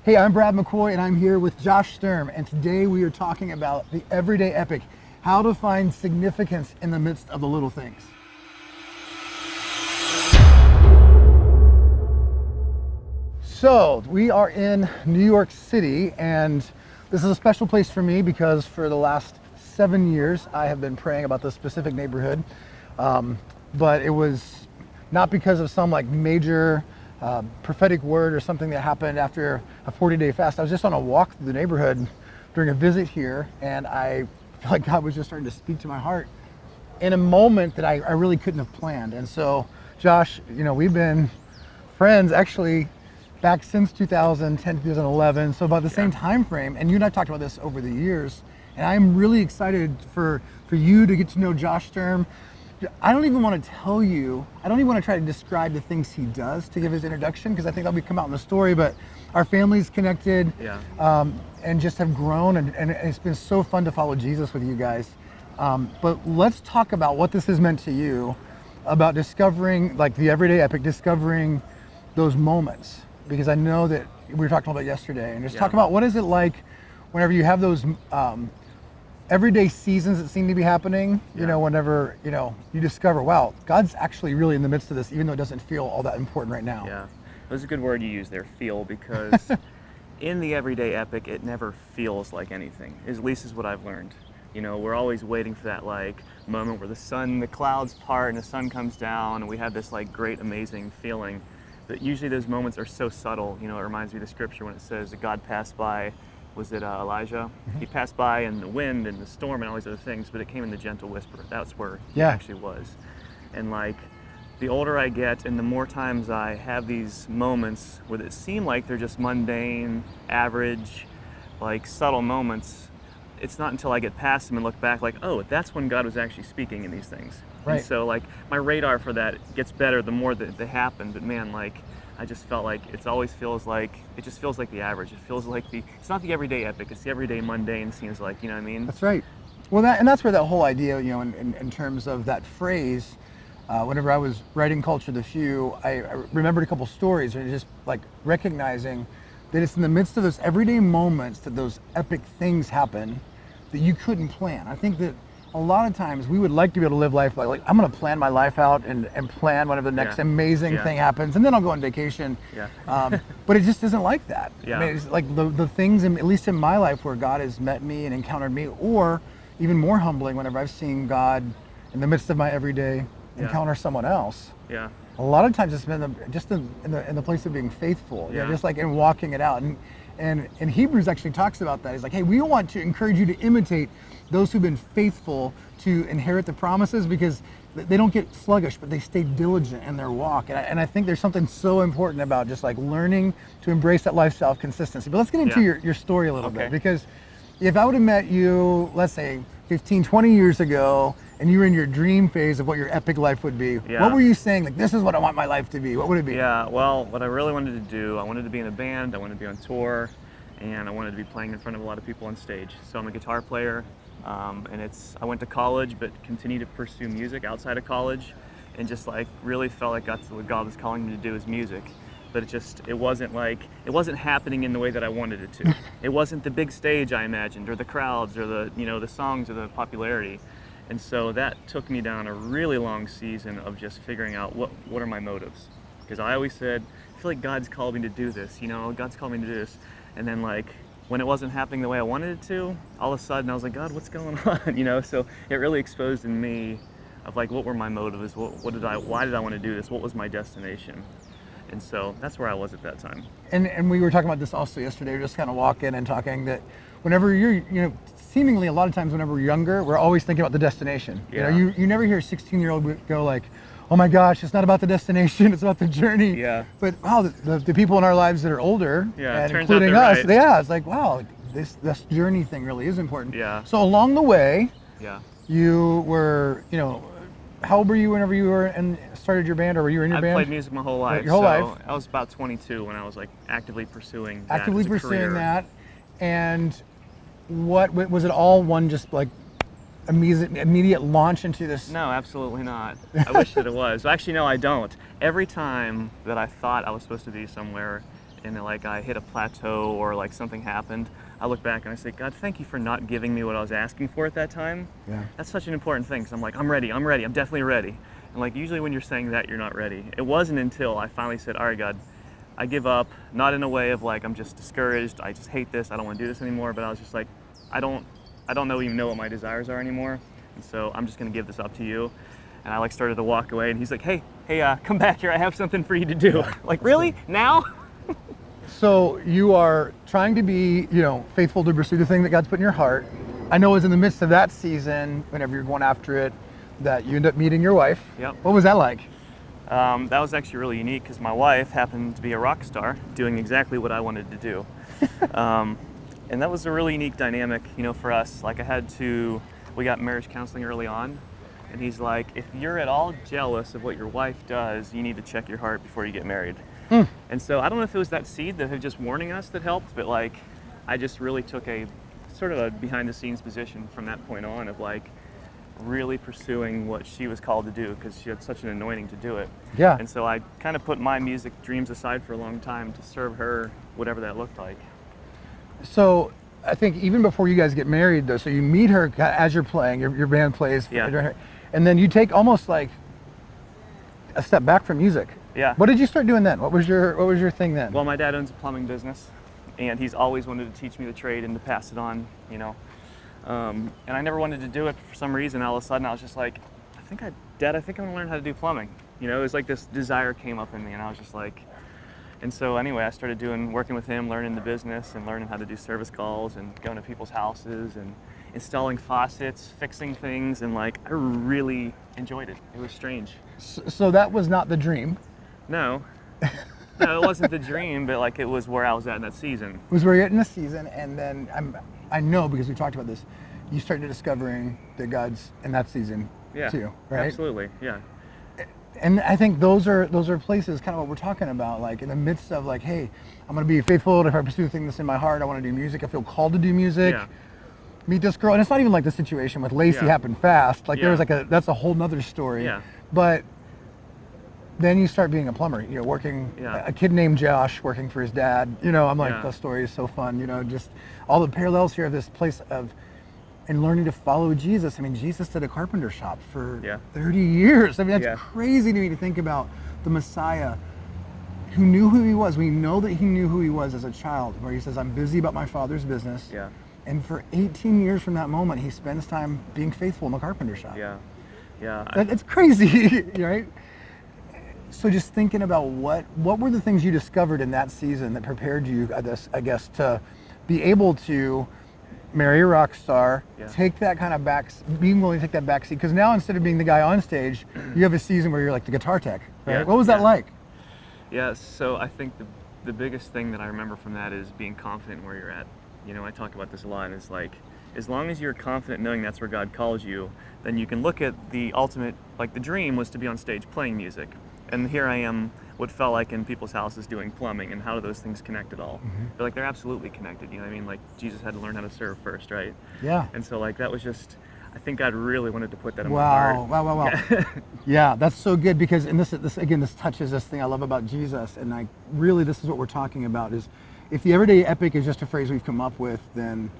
Hey, I'm Brad McCoy, and I'm here with Josh Sturm, and today we are talking about the everyday epic, how to find significance in the midst of the little things. So, we are in New York City, and this is a special place for me because for the last 7 years, I have been praying about this specific neighborhood, but it was not because of some like major prophetic word or something that happened after a 40-day fast. I was just on a walk through the neighborhood during a visit here, and I felt like God was just starting to speak to my heart in a moment that I really couldn't have planned. And so, Josh, we've been friends actually back since 2010, 2011, so about the same time frame. And you and I talked about this over the years, and I'm really excited for you to get to know Josh Sturm. I don't even want to tell you, I don't even want to try to describe the things he does to give his introduction, because I think that'll come out in the story, but our family's connected and just have grown, and it's been so fun to follow Jesus with you guys. But let's talk about what this has meant to you, about discovering, like the everyday epic, discovering those moments, because I know that we were talking about yesterday, and just talk about what is it like whenever you have those everyday seasons that seem to be happening, whenever, you discover, wow, God's actually really in the midst of this, even though it doesn't feel all that important right now. Yeah, that was a good word you used there, feel, because in the everyday epic, it never feels like anything, at least is what I've learned. We're always waiting for that moment where the clouds part and the sun comes down, and we have this great, amazing feeling. But usually those moments are so subtle. It reminds me of the scripture when it says that God passed by. Was it Elijah? Mm-hmm. He passed by in the wind and the storm and all these other things, but it came in the gentle whisper. That's where he actually was. And the older I get and the more times I have these moments where it seem like they're just mundane, average, subtle moments, it's not until I get past them and look back oh, that's when God was actually speaking in these things. Right. And so my radar for that gets better the more that they happen, but man, I just felt it always feels it just feels like the average. It feels like it's not the everyday epic, it's the everyday mundane seems like, you know what I mean? That's right. Well, that's where that whole idea, in terms of that phrase, whenever I was writing Culture the Few, I remembered a couple stories, and just recognizing that it's in the midst of those everyday moments that those epic things happen that you couldn't plan. I think that a lot of times we would like to be able to live life like I'm going to plan my life out and plan whenever the next amazing thing happens, and then I'll go on vacation. But it just isn't like that. I mean, it's like the things, at least in my life, where God has met me and encountered me, or even more humbling, whenever I've seen God in the midst of my everyday encounter someone else. A lot of times it's been in the place of being faithful, just in walking it out. And Hebrews actually talks about that. He's like, hey, we want to encourage you to imitate those who've been faithful to inherit the promises, because they don't get sluggish, but they stay diligent in their walk. And I think there's something so important about just learning to embrace that lifestyle of consistency. But let's get into your story a little bit, because if I would have met you, let's say 15, 20 years ago, and you were in your dream phase of what your epic life would be, what were you saying? This is what I want my life to be. What would it be? Yeah, well, what I really wanted to do, I wanted to be in a band, I wanted to be on tour, and I wanted to be playing in front of a lot of people on stage. So I'm a guitar player, and I went to college, but continued to pursue music outside of college, and just really felt like that's what God was calling me to do, is music. But it wasn't happening in the way that I wanted it to. It wasn't the big stage I imagined, or the crowds, or the songs, or the popularity. And so that took me down a really long season of just figuring out what are my motives. Because I always said, I feel like God's called me to do this, God's called me to do this. And then when it wasn't happening the way I wanted it to, all of a sudden I was like, God, what's going on? So it really exposed in me of what were my motives, why did I want to do this, what was my destination? And so that's where I was at that time. And we were talking about this also yesterday. We were just kind of walking and talking that whenever you're, seemingly a lot of times whenever we're younger, we're always thinking about the destination. You never hear a 16-year-old go oh my gosh, it's not about the destination, it's about the journey. But wow, the people in our lives that are older, and including us, it's wow, this journey thing really is important. So along the way, you were, how old were you whenever you were started your band, or were you in your band? I played music my whole life. Your whole life. I was about 22 when I was actively pursuing that. Actively pursuing career. that, and what was it all one just immediate launch into this? No, absolutely not. I wish that it was. Actually, no, I don't. Every time that I thought I was supposed to be somewhere, and like I hit a plateau or like something happened, I look back and I say, God, thank you for not giving me what I was asking for at that time. Yeah. That's such an important thing, because I'm like, I'm ready, I'm definitely ready. And like usually when you're saying that, you're not ready. It wasn't until I finally said, all right, God, I give up, not in a way of like I'm just discouraged, I just hate this, I don't want to do this anymore, but I was just like, I don't even know what my desires are anymore, and so I'm just going to give this up to you. And I like started to walk away, and he's like, hey, come back here, I have something for you to do. Like, really? Now? So you are trying to be, faithful to pursue the thing that God's put in your heart. I know it was in the midst of that season, whenever you're going after it, that you end up meeting your wife. Yep. What was that like? That was actually really unique, because my wife happened to be a rock star doing exactly what I wanted to do. And that was a really unique dynamic, for us. Like we got marriage counseling early on, and he's like, if you're at all jealous of what your wife does, you need to check your heart before you get married. And so I don't know if it was that seed that had just warning us that helped, but like I just really took a sort of a behind the scenes position from that point on of like really pursuing what she was called to do, because she had such an anointing to do it. Yeah. And so I kind of put my music dreams aside for a long time to serve her, whatever that looked like. So I think even before you guys get married, though, so you meet her as you're playing, your band plays, Yeah. and then you take almost like a step back from music. Yeah. What did you start doing then? What was your thing then? Well, my dad owns a plumbing business, and he's always wanted to teach me the trade and to pass it on, and I never wanted to do it for some reason. All of a sudden, I was just like, Dad, I think I'm gonna learn how to do plumbing. It was like this desire came up in me, and I was just like, and so anyway, I started working with him, learning the business and learning how to do service calls and going to people's houses and installing faucets, fixing things, and like I really enjoyed it. It was strange. So that was not the dream. No, it wasn't the dream, but like it was where I was at in that season. It was where you're at in the season, and then I know, because we talked about this, you started discovering that God's in that season too, right? Absolutely, yeah. And I think those are places, kind of what we're talking about, like in the midst of like, hey, I'm going to be faithful to pursue the thing that's in my heart. I want to do music. I feel called to do music. Yeah. Meet this girl, and it's not even like the situation with Lacey happened fast. Like there was that's a whole nother story. Yeah. But then you start being a plumber, working, a kid named Josh working for his dad. I'm like, the story is so fun, just all the parallels here of this place and learning to follow Jesus. I mean, Jesus did a carpenter shop for 30 years. I mean, that's crazy to me to think about the Messiah who knew who he was. We know that he knew who he was as a child, where he says, I'm busy about my Father's business. Yeah. And for 18 years from that moment, he spends time being faithful in the carpenter shop. Yeah. Yeah. It's crazy, right? So just thinking about what were the things you discovered in that season that prepared you, I guess, to be able to marry a rock star, take that kind of being willing to take that back seat. Because now instead of being the guy on stage, you have a season where you're like the guitar tech, right? Yeah. What was that like? Yeah, so I think the biggest thing that I remember from that is being confident where you're at. I talk about this a lot, and it's like, as long as you're confident knowing that's where God calls you, then you can look at the ultimate, like the dream was to be on stage playing music. And here I am, what felt like in people's houses doing plumbing, and how do those things connect at all? But like they're absolutely connected, you know what I mean? Like Jesus had to learn how to serve first, right? Yeah. And so like that was just, I think God really wanted to put that in my heart. Wow. Yeah, that's so good, because, and this touches this thing I love about Jesus, and like really this is what we're talking about, is if the everyday epic is just a phrase we've come up with, then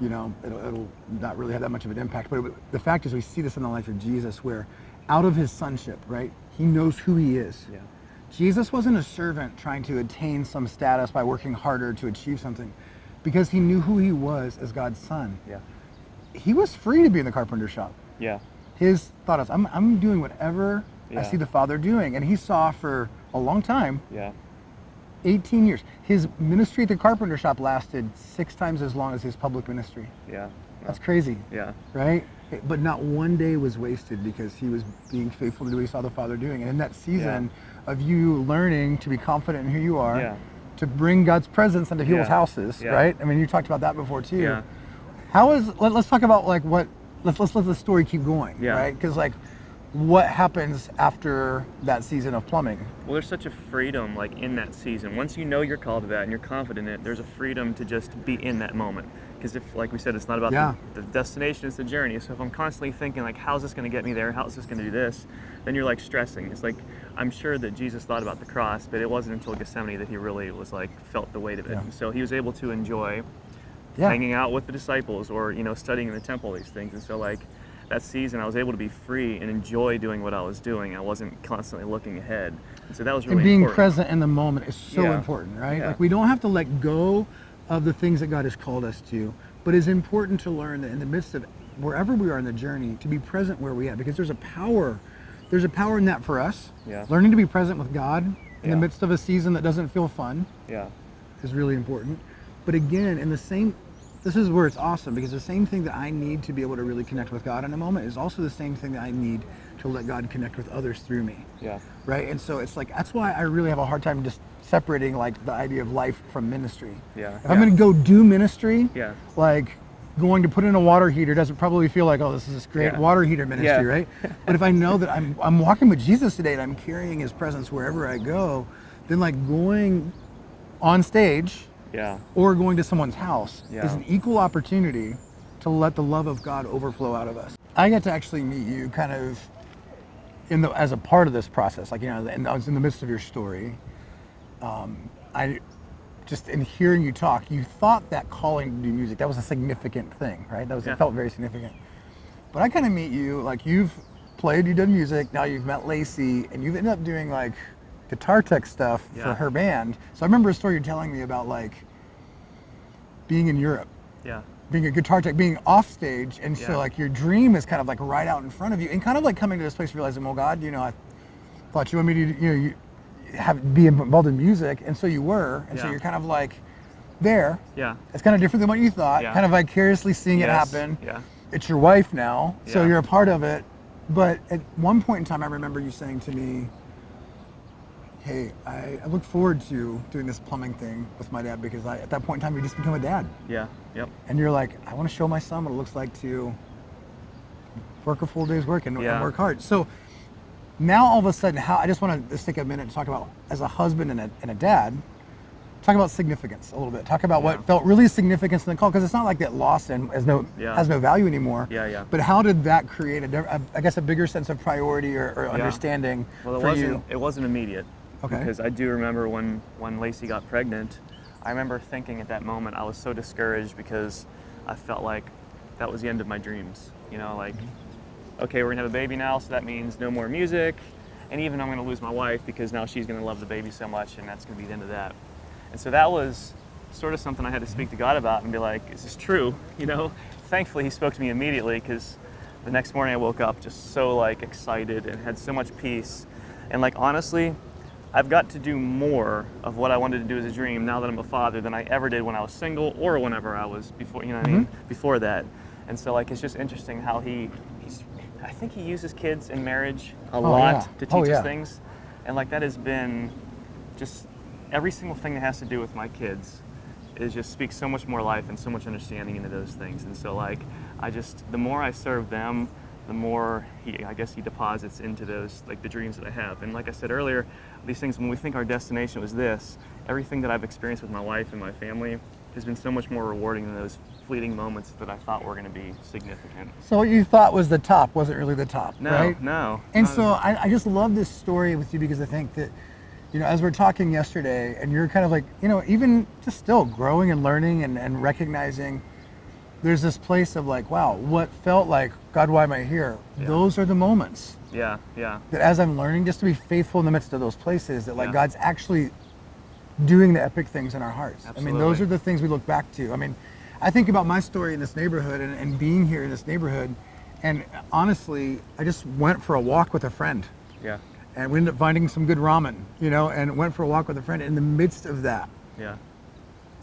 it'll not really have that much of an impact. But the fact is, we see this in the life of Jesus, where out of his sonship, right, he knows who he is. Yeah. Jesus wasn't a servant trying to attain some status by working harder to achieve something, because he knew who he was as God's son. Yeah. He was free to be in the carpenter shop. Yeah. His thought is, I'm doing whatever I see the Father doing. And he saw for a long time, 18 years. His ministry at the carpenter shop lasted 6 times as long as his public ministry. Yeah. That's crazy. Yeah. Right? But not one day was wasted, because he was being faithful to what he saw the Father doing. And in that season of you learning to be confident in who you are, to bring God's presence into people's houses, right? I mean, you talked about that before too. Yeah. Let's talk about like let's let the story keep going, right? Because like what happens after that season of plumbing? Well, there's such a freedom like in that season. Once you know you're called to that and you're confident in it, there's a freedom to just be in that moment. Because if, like we said, it's not about Yeah. the destination, it's the journey. So if I'm constantly thinking like, how's this going to get me there? How's this going to do this? Then you're like stressing. It's like, I'm sure that Jesus thought about the cross, but it wasn't until Gethsemane that he really was like, felt the weight of it. Yeah. And so he was able to enjoy Yeah. hanging out with the disciples or, studying in the temple, these things. And so like, that season, I was able to be free and enjoy doing what I was doing. I wasn't constantly looking ahead. And so that was really And being important. present in the moment is so Yeah. important, right? Yeah. Like we don't have to let go of the things that God has called us to, but it's important to learn that in the midst of wherever we are in the journey, to be present where we are, because there's a power in that for us. Yeah. Learning to be present with God in Yeah. the midst of a season that doesn't feel fun Yeah. is really important. But again, this is where it's awesome, because the same thing that I need to be able to really connect with God in a moment is also the same thing that I need to let God connect with others through me. Yeah. Right? And so it's like, that's why I really have a hard time just separating like the idea of life from ministry. Yeah. If I'm going to go do ministry, Yeah. like going to put in a water heater doesn't probably feel like, oh, this is this great Yeah. water heater ministry, Yeah. right? But if I know that I'm walking with Jesus today and I'm carrying his presence wherever I go, then like going on stage Yeah. or going to someone's house Yeah. is an equal opportunity to let the love of God overflow out of us. I got to actually meet you kind of as a part of this process, like, and I was in the midst of your story. I just, in hearing you talk, you thought that calling to do music, that was a significant thing, right? Yeah. It felt very significant. But I kind of meet you, like you've done music, now you've met Lacey, and you've ended up doing like guitar tech stuff for Yeah. her band. So I remember a story you're telling me about like being in Europe, Yeah. being a guitar tech, being off stage, and Yeah. so like your dream is kind of like right out in front of you, and kind of like coming to this place realizing, well, God, I thought you wanted me to, be involved in music, and so you were, and so Yeah. you're kind of like there. Yeah. It's kind of different than what you thought, Yeah. kind of vicariously seeing it Yes. happen. Yeah. It's your wife now, so Yeah. you're a part of it. But at one point in time, I remember you saying to me, hey, I look forward to doing this plumbing thing with my dad, because at that point in time, you just become a dad. Yeah. Yep. And you're like, I want to show my son what it looks like to work a full day's work and Yeah. work hard. So now all of a sudden, I just want to just take a minute to talk about, as a husband and a dad, talk about significance a little bit. Talk about Yeah. what felt really significant in the call, because it's not like that lost and has no value anymore. Yeah, yeah. But how did that create a bigger sense of priority or understanding Well, for you? it wasn't immediate. Okay. Because I do remember when Lacey got pregnant, I remember thinking at that moment I was so discouraged because I felt like that was the end of my dreams. Like, okay, we're gonna have a baby now, so that means no more music, and even I'm gonna lose my wife because now she's gonna love the baby so much, and that's gonna be the end of that. And so that was sort of something I had to speak to God about and be like, is this true? Thankfully he spoke to me immediately, because the next morning I woke up just so like excited and had so much peace. And like, honestly, I've got to do more of what I wanted to do as a dream now that I'm a father than I ever did when I was single or whenever I was before, before that. And so like, it's just interesting how I think he uses kids in marriage a lot to teach us things. And like, that has been just every single thing that has to do with my kids is just speaks so much more life and so much understanding into those things. And so like, the more I serve them, the more he deposits into those, like the dreams that I have. And like I said earlier, these things, when we think our destination was this, everything that I've experienced with my wife and my family has been so much more rewarding than those fleeting moments that I thought were gonna be significant. So what you thought was the top wasn't really the top, right? No. And so I just love this story with you, because I think that, as we're talking yesterday, and you're kind of like, even just still growing and learning and recognizing there's this place of like, wow, what felt like, God, why am I here? Yeah. Those are the moments. Yeah. That as I'm learning just to be faithful in the midst of those places, that like Yeah. God's actually doing the epic things in our hearts. Absolutely. I mean, those are the things we look back to. I mean, I think about my story in this neighborhood and being here in this neighborhood, and honestly, I just went for a walk with a friend. Yeah. And we ended up finding some good ramen, and went for a walk with a friend. In the midst of that, Yeah.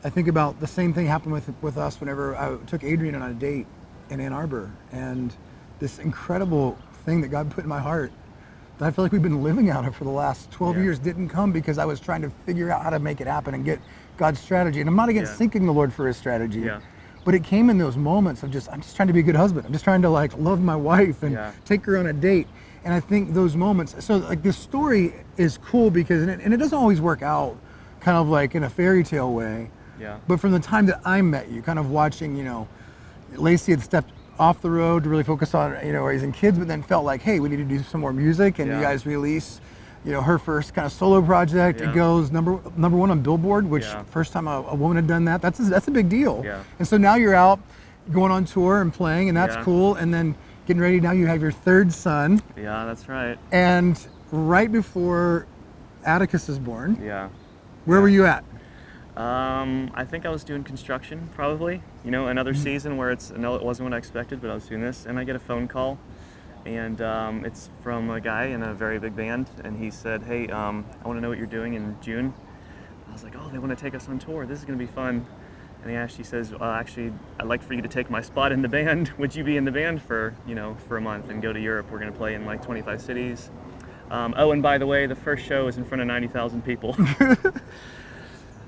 I think about the same thing happened with us whenever I took Adrian on a date in Ann Arbor, and this incredible thing that God put in my heart that I feel like we've been living out of for the last 12 Yeah. years didn't come because I was trying to figure out how to make it happen and get God's strategy. And I'm not against Yeah. seeking the Lord for his strategy, Yeah. but it came in those moments of I'm just trying to be a good husband. I'm just trying to like love my wife and Yeah. take her on a date. And I think those moments, so like this story is cool because, and it doesn't always work out kind of like in a fairy tale way. Yeah. But from the time that I met you, kind of watching, Lacey had stepped off the road to really focus on, raising kids, but then felt like, hey, we need to do some more music. And you guys release, her first kind of solo project. Yeah. It goes number one on Billboard, which first time a woman had done that. That's a big deal. Yeah. And so now you're out going on tour and playing, and that's cool. And then getting ready, now you have your third son. Yeah, that's right. And right before Atticus is born. Yeah. Where were you at? I think I was doing construction, probably. Another season where it wasn't what I expected, but I was doing this, and I get a phone call, and it's from a guy in a very big band, and he said, hey, I want to know what you're doing in June. I was like, oh, they want to take us on tour. This is going to be fun. And he actually says, actually, I'd like for you to take my spot in the band. Would you be in the band for a month and go to Europe? We're going to play in like 25 cities. And by the way, the first show is in front of 90,000 people.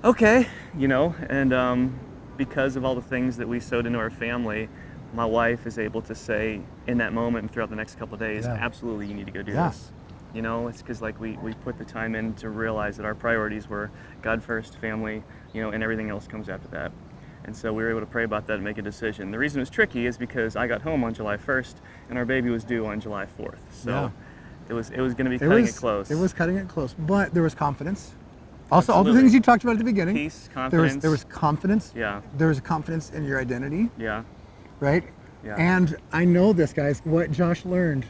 Okay, and because of all the things that we sowed into our family, my wife is able to say in that moment and throughout the next couple of days, absolutely, you need to go do this. It's because like we put the time in to realize that our priorities were God first, family, and everything else comes after that. And so we were able to pray about that and make a decision. The reason it was tricky is because I got home on July 1st and our baby was due on July 4th. So it was going to be cutting it close. It was cutting it close, but there was confidence. Also, Absolutely. all the things you talked about at the beginning. Peace, confidence. There was confidence. Yeah. There was confidence in your identity. Yeah. Right? Yeah. And I know this, guys, what Josh learned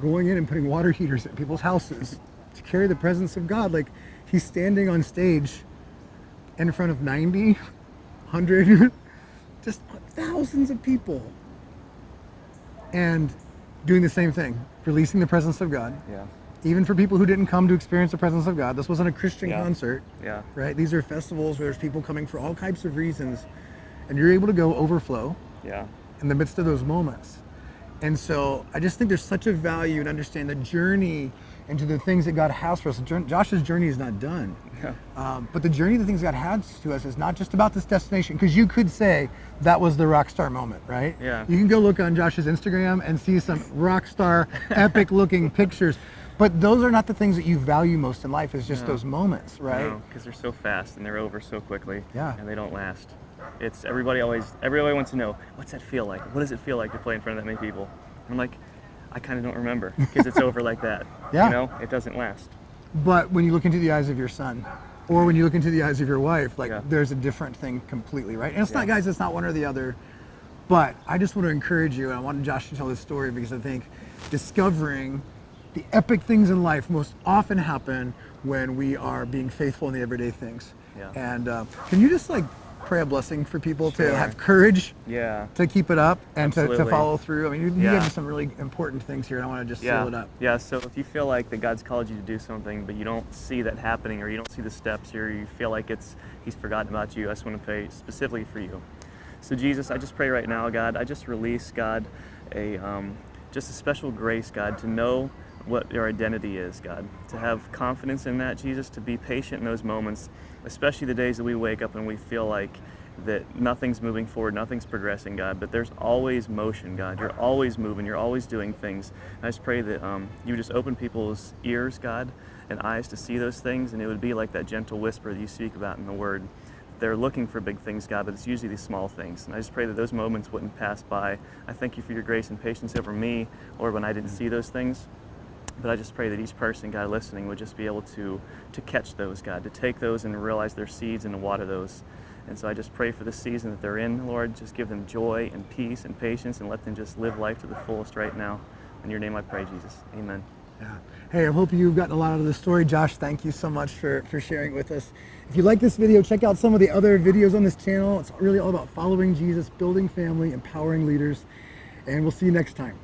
going in and putting water heaters at people's houses to carry the presence of God. Like, he's standing on stage in front of 90, 100, just thousands of people, and doing the same thing, releasing the presence of God. Yeah. Even for people who didn't come to experience the presence of God. This wasn't a Christian concert. Yeah. Right? These are festivals where there's people coming for all types of reasons, and you're able to go overflow in the midst of those moments. And so I just think there's such a value in understanding the journey into the things that God has for us. Josh's journey is not done. Yeah. But the journey, the things God has to us is not just about this destination, because you could say that was the rock star moment, right? Yeah. You can go look on Josh's Instagram and see some rock star epic looking pictures. But those are not the things that you value most in life, is just those moments, right? No, because they're so fast and they're over so quickly. Yeah. And they don't last. It's everybody wants to know, what's that feel like? What does it feel like to play in front of that many people? And I'm like, I kind of don't remember, because it's over like that. Yeah. It doesn't last. But when you look into the eyes of your son, or when you look into the eyes of your wife, there's a different thing completely, right? And it's not, guys, it's not one or the other. But I just want to encourage you, and I wanted Josh to tell this story because I think discovering the epic things in life most often happen when we are being faithful in the everyday things. Yeah. And can you just pray a blessing for people to have courage to keep it up and to follow through? I mean, you gave me some really important things here, and I want to just seal it up. Yeah, so if you feel like that God's called you to do something, but you don't see that happening, or you don't see the steps, or you feel like He's forgotten about you, I just want to pray specifically for you. So Jesus, I just pray right now, God, I just release, God, just a special grace, God, to know what your identity is, God, to have confidence in that, Jesus, to be patient in those moments, especially the days that we wake up and we feel like that nothing's moving forward, nothing's progressing, God, but there's always motion, God. You're always moving, you're always doing things. And I just pray that you just open people's ears, God, and eyes to see those things, and it would be like that gentle whisper that you speak about in the Word. They're looking for big things, God, but it's usually these small things. And I just pray that those moments wouldn't pass by. I thank you for your grace and patience over me, Lord, when I didn't see those things. But I just pray that each person, God, listening would just be able to catch those, God, to take those and realize they're seeds and to water those. And so I just pray for the season that they're in, Lord. Just give them joy and peace and patience, and let them just live life to the fullest right now. In your name I pray, Jesus. Amen. Yeah. Hey, I hope you've gotten a lot out of the story. Josh, thank you so much for sharing with us. If you like this video, check out some of the other videos on this channel. It's really all about following Jesus, building family, empowering leaders. And we'll see you next time.